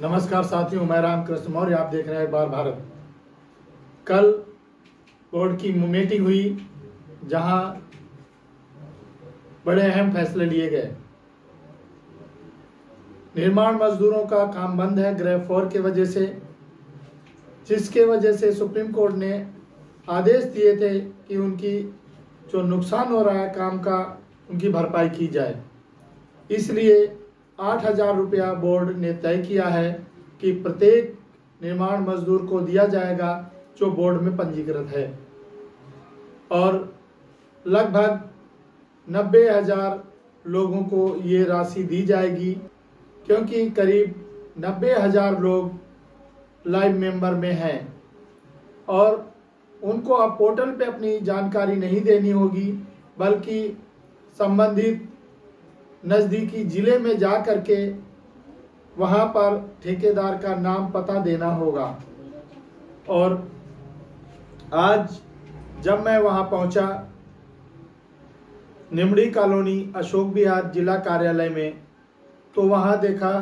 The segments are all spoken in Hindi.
नमस्कार साथियों, मैं रामकृष्ण मौर्य, आप देख रहे हैं एक बार भारत। कल बोर्ड की मीटिंग हुई जहां बड़े अहम फैसले लिए गए। निर्माण मजदूरों का काम बंद है ग्रेड 4 की वजह से, जिसके वजह से सुप्रीम कोर्ट ने आदेश दिए थे कि उनकी जो नुकसान हो रहा है काम का, उनकी भरपाई की जाए। इसलिए 8,000 रुपया बोर्ड ने तय किया है कि प्रत्येक निर्माण मजदूर को दिया जाएगा जो बोर्ड में पंजीकृत है, और लगभग 90,000 लोगों को ये राशि दी जाएगी, क्योंकि करीब 90,000 लोग लाइव मेंबर में हैं और उनको अब पोर्टल पे अपनी जानकारी नहीं देनी होगी, बल्कि संबंधित नज़दीकी ज़िले में जा कर के वहाँ पर ठेकेदार का नाम पता देना होगा। और आज जब मैं वहाँ पहुँचा निमड़ी कॉलोनी अशोक विहार जिला कार्यालय में, तो वहाँ देखा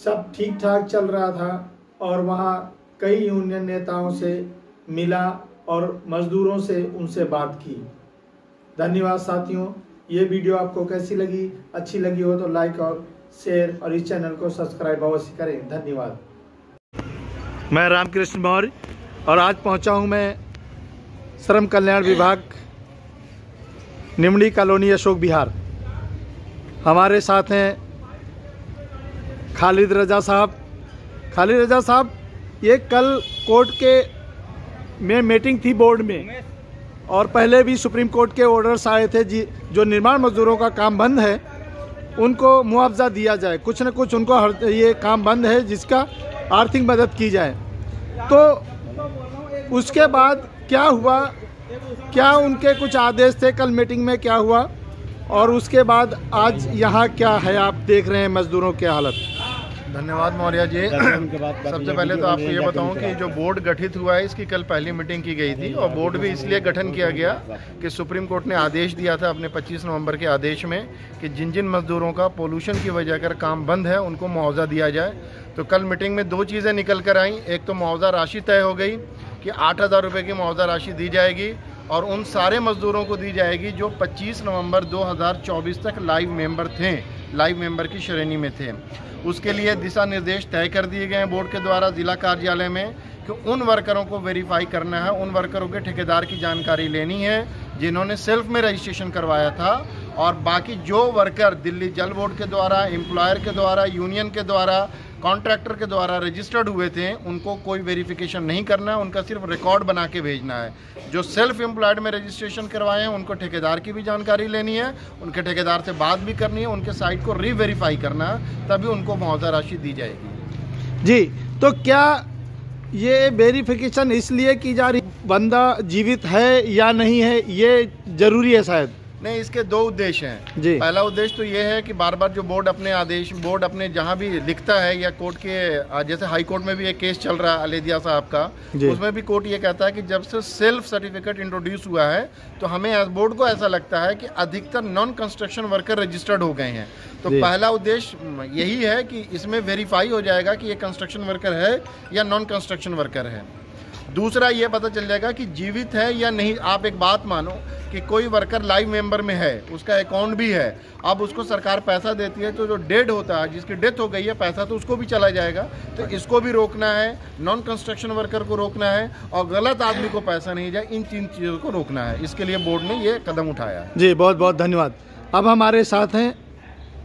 सब ठीक ठाक चल रहा था और वहाँ कई यूनियन नेताओं से मिला और मजदूरों से उनसे बात की। धन्यवाद साथियों। ये वीडियो आपको कैसी लगी? अच्छी लगी हो तो लाइक और शेयर और इस चैनल को सब्सक्राइब अवश्य करें। धन्यवाद। मैं रामकृष्ण मौर्य और आज पहुंचा हूं मैं श्रम कल्याण विभाग निमड़ी कॉलोनी अशोक विहार। हमारे साथ हैं खालिद रजा साहब। खालिद रजा साहब, ये कल कोर्ट के में मीटिंग थी बोर्ड में, और पहले भी सुप्रीम कोर्ट के ऑर्डर्स आए थे जो निर्माण मजदूरों का काम बंद है उनको मुआवजा दिया जाए, कुछ न कुछ उनको ये काम बंद है जिसका आर्थिक मदद की जाए। तो उसके बाद क्या हुआ, क्या उनके कुछ आदेश थे कल मीटिंग में, क्या हुआ, और उसके बाद आज यहाँ क्या है आप देख रहे हैं मजदूरों की हालत? धन्यवाद मौर्य जी। सबसे पहले तो आपको ये बताऊं कि जो बोर्ड गठित हुआ है इसकी कल पहली मीटिंग की गई थी, और बोर्ड भी इसलिए गठन किया गया कि सुप्रीम कोर्ट ने आदेश दिया था अपने 25 नवंबर के आदेश में कि जिन जिन मजदूरों का पोल्यूशन की वजह कर काम बंद है उनको मुआवजा दिया जाए। तो कल मीटिंग में दो चीज़ें निकल कर आई। एक तो मुआवजा राशि तय हो गई कि 8,000 रुपये की मुआवजा राशि दी जाएगी और उन सारे मजदूरों को दी जाएगी जो 25 नवंबर 2024 तक लाइव मेंबर थे, लाइव मेंबर की श्रेणी में थे। उसके लिए दिशा निर्देश तय कर दिए गए हैं बोर्ड के द्वारा जिला कार्यालय में कि उन वर्करों को वेरीफाई करना है, उन वर्करों के ठेकेदार की जानकारी लेनी है जिन्होंने सेल्फ में रजिस्ट्रेशन करवाया था, और बाकी जो वर्कर दिल्ली जल बोर्ड के द्वारा, एम्प्लॉयर के द्वारा, यूनियन के द्वारा, कॉन्ट्रैक्टर के द्वारा रजिस्टर्ड हुए थे उनको कोई वेरिफिकेशन नहीं करना है, उनका सिर्फ रिकॉर्ड बना के भेजना है। जो सेल्फ एम्प्लॉयड में रजिस्ट्रेशन करवाए हैं उनको ठेकेदार की भी जानकारी लेनी है, उनके ठेकेदार से बात भी करनी है, उनके साइट को रीवेरीफाई करना है, तभी उनको मुआवजा राशि दी जाएगी। जी, तो क्या ये वेरिफिकेशन इसलिए की जा रही बंदा जीवित है या नहीं है, ये जरूरी है शायद? नहीं, इसके दो उद्देश्य हैं जी। पहला उद्देश्य तो ये है कि बार बार जो बोर्ड अपने आदेश, बोर्ड अपने जहाँ भी लिखता है या कोर्ट के, जैसे हाई कोर्ट में भी एक केस चल रहा है अलेदिया साहब का, उसमें भी कोर्ट ये कहता है कि जब से सेल्फ सर्टिफिकेट इंट्रोड्यूस हुआ है तो हमें एज बोर्ड को ऐसा लगता है कि अधिकतर नॉन कंस्ट्रक्शन वर्कर रजिस्टर्ड हो गए हैं। तो पहला उद्देश्य यही है कि इसमें वेरीफाई हो जाएगा कि ये कंस्ट्रक्शन वर्कर है या नॉन कंस्ट्रक्शन वर्कर है। दूसरा ये पता चल जाएगा कि जीवित है या नहीं। आप एक बात मानो कि कोई वर्कर लाइव मेंबर में है, उसका अकाउंट भी है, अब उसको सरकार पैसा देती है, तो जो डेड होता है, जिसकी डेथ हो गई है, पैसा तो उसको भी चला जाएगा। तो इसको भी रोकना है, नॉन कंस्ट्रक्शन वर्कर को रोकना है, और गलत आदमी को पैसा नहीं जाए, इन 3 चीज़ों को रोकना है। इसके लिए बोर्ड ने ये कदम उठाया है। जी, बहुत बहुत धन्यवाद। अब हमारे साथ हैं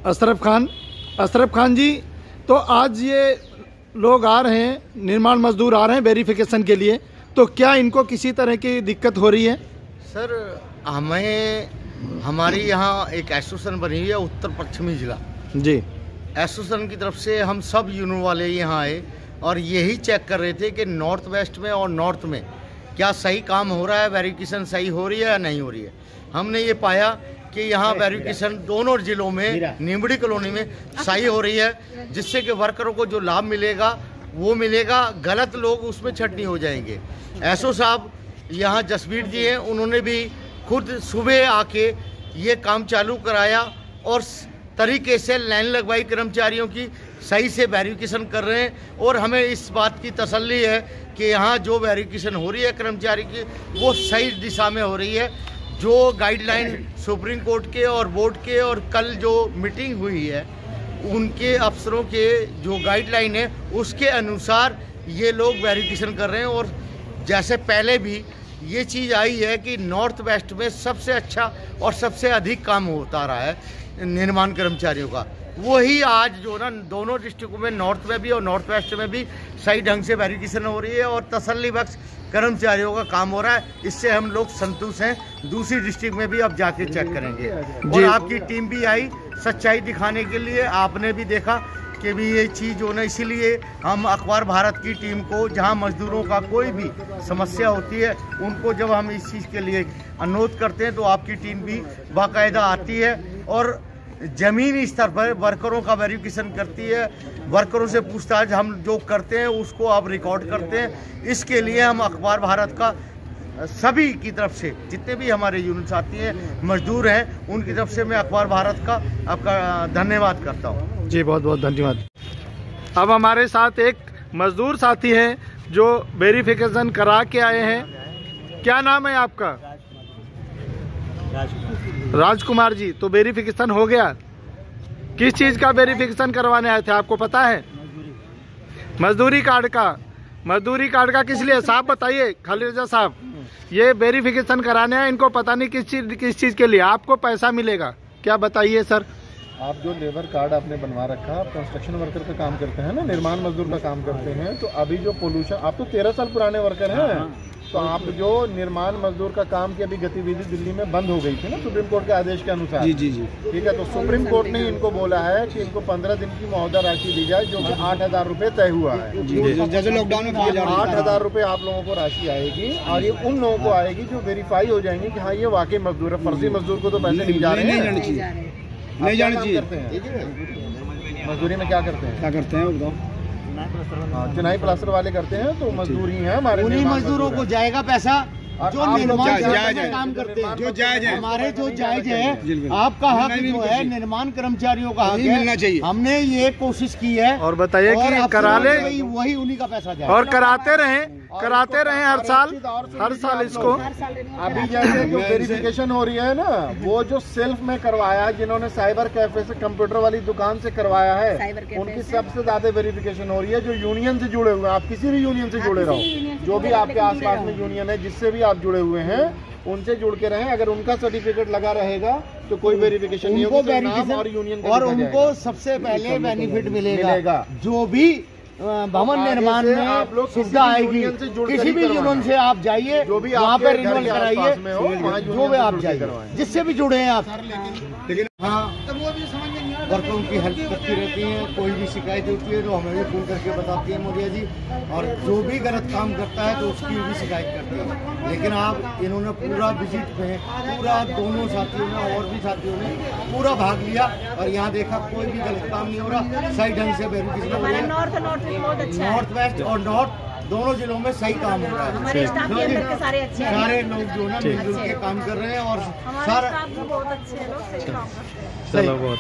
अशरफ खान। अशरफ खान जी, तो आज ये लोग आ रहे हैं, निर्माण मजदूर आ रहे हैं वेरिफिकेशन के लिए, तो क्या इनको किसी तरह की दिक्कत हो रही है? सर, हमारी यहाँ एक एसोसिएशन बनी हुई है उत्तर पश्चिमी जिला जी। एसोसिएशन की तरफ से हम सब यूनियन वाले यहाँ आए और यही चेक कर रहे थे कि नॉर्थ वेस्ट में और नॉर्थ में क्या सही काम हो रहा है, वेरिफिकेशन सही हो रही है या नहीं हो रही है। हमने ये पाया कि यहाँ वेरिफिकेशन दोनों जिलों में, निमड़ी कॉलोनी में सही हो रही है, जिससे कि वर्करों को जो लाभ मिलेगा वो मिलेगा, गलत लोग उसमें छटनी हो जाएंगे। एसओ साहब यहाँ जसबीर जी हैं, उन्होंने भी खुद सुबह आके ये काम चालू कराया और तरीके से लाइन लगवाई कर्मचारियों की, सही से वेरिफिकेशन कर रहे हैं। और हमें इस बात की तसल्ली है कि यहाँ जो वेरिफिकेशन हो रही है कर्मचारी की वो सही दिशा में हो रही है। जो गाइडलाइन सुप्रीम कोर्ट के और बोर्ड के और कल जो मीटिंग हुई है उनके अफसरों के जो गाइडलाइन है उसके अनुसार ये लोग वेरिफिकेशन कर रहे हैं। और जैसे पहले भी ये चीज़ आई है कि नॉर्थ वेस्ट में सबसे अच्छा और सबसे अधिक काम होता रहा है निर्माण कर्मचारियों का, वही आज जो ना दोनों डिस्ट्रिक्टों में नॉर्थ में भी और नॉर्थ वेस्ट में भी सही ढंग से वेरिफिकेशन हो रही है और तसल्ली बख्श कर्मचारियों का काम हो रहा है। इससे हम लोग संतुष्ट हैं। दूसरी डिस्ट्रिक्ट में भी अब जाके चेक करेंगे। और आपकी टीम भी आई सच्चाई दिखाने के लिए, आपने भी देखा कि भी ये चीज़ हो ना, इसीलिए हम अखबार भारत की टीम को जहां मजदूरों का कोई भी समस्या होती है उनको जब हम इस चीज़ के लिए अनुरोध करते हैं तो आपकी टीम भी बाकायदा आती है और ज़मीनी स्तर पर वर्करों का वेरिफिकेशन करती है। वर्करों से पूछताछ हम जो करते हैं उसको आप रिकॉर्ड करते हैं। इसके लिए हम अखबार भारत का सभी की तरफ से जितने भी हमारे यूनिट्स आती हैं मजदूर हैं उनकी तरफ से मैं अखबार भारत का आपका धन्यवाद करता हूँ। जी बहुत बहुत धन्यवाद। अब हमारे साथ एक मजदूर साथी हैं जो वेरिफिकेशन करा के आए हैं। क्या नाम है आपका? राजकुमार जी। तो वेरिफिकेशन हो गया? किस चीज का वेरिफिकेशन करवाने आए थे आपको पता है? मजदूरी कार्ड का। मजदूरी कार्ड का किस लिए साहब बताइए? खालिद रजा साहब, ये वेरिफिकेशन कराने हैं, इनको पता नहीं किस चीज के लिए आपको पैसा मिलेगा, क्या बताइए सर? आप जो लेबर कार्ड आपने बनवा रखा, आप कंस्ट्रक्शन वर्कर का काम करते हैं ना, निर्माण मजदूर का काम करते हैं, तो अभी जो पोल्यूशन, आप तो 13 साल पुराने वर्कर हैं, तो आप जो निर्माण मजदूर का काम की अभी गतिविधि दिल्ली में बंद हो गई थी ना सुप्रीम कोर्ट के आदेश के अनुसार। जी जी जी ठीक है। तो सुप्रीम कोर्ट ने इनको बोला है कि इनको 15 दिन की मौजूदा राशि दी जाए, जो कि 8,000 रुपये तय हुआ है। जैसे लॉकडाउन में 8,000 रुपये आप लोगों को राशि आएगी और ये उन लोगों को आएगी जो वेरीफाई हो जाएंगे कि हाँ ये वाकई मजदूर है। फर्जी मजदूर को तो पैसे नहीं जा रहे हैं, नहीं जाने चाहिए। मजदूरी में क्या करते हैं बताओ? चिनाई प्लास्टर वाले करते हैं, तो मजदूरी है हमारे। उन्हीं मजदूरों को जाएगा पैसा जो निर्माण में काम करते हैं, जो जायज है, हमारे जो जायज है। आपका हक जो है निर्माण कर्मचारियों का हक मिलना चाहिए। हमने ये कोशिश की है। और बताइए कि करा ले, वही उन्हीं का पैसा जाए और कराते रहें हर साल इसको। अभी जैसे जो वेरिफिकेशन हो रही है ना, वो जो सेल्फ में करवाया है, जिन्होंने साइबर कैफे से कंप्यूटर वाली दुकान से करवाया है, उनकी सबसे ज्यादा वेरिफिकेशन हो रही है। जो यूनियन से जुड़े हुए हैं, आप किसी भी यूनियन से जुड़े रहो, जो भी आपके आसपास में यूनियन है जिससे भी आप जुड़े हुए हैं उनसे जुड़ के रहें। अगर उनका सर्टिफिकेट लगा रहेगा तो कोई वेरिफिकेशन नहीं होगी और यूनियन और उनको सबसे पहले बेनिफिट मिलेगा। जो भी भवन निर्माण में आप लोग सुविधा आएगी, किसी भी यूनियन से आप जाइए, जो भी वहाँ पर रिन्यूअल कराइए, जो भी आप जाइए, जिससे भी जुड़े हैं आप। लेकिन हाँ, वर्करों की हेल्प करती रहती हैं। कोई भी शिकायत होती है तो हमें भी फोन करके बताती है मोदिया जी, और जो भी गलत काम करता है तो उसकी भी शिकायत करती है। लेकिन आप इन्होंने पूरा विजिट में पूरा दोनों साथियों ने और भी साथियों ने पूरा भाग लिया और यहाँ देखा कोई भी गलत काम नहीं हो रहा, सही ढंग से वेरिफिकेशन हो रही है। नॉर्थ वेस्ट और नॉर्थ दोनों जिलों में सही काम हो रहा है। हमारे स्टाफ के अंदर के सारे अच्छे हैं, सारे लोग जो ना मिलजुल के काम कर रहे हैं और हमारे स्टाफ भी बहुत अच्छे हैं, लोग सही काम कर रहे हैं। चलो बहुत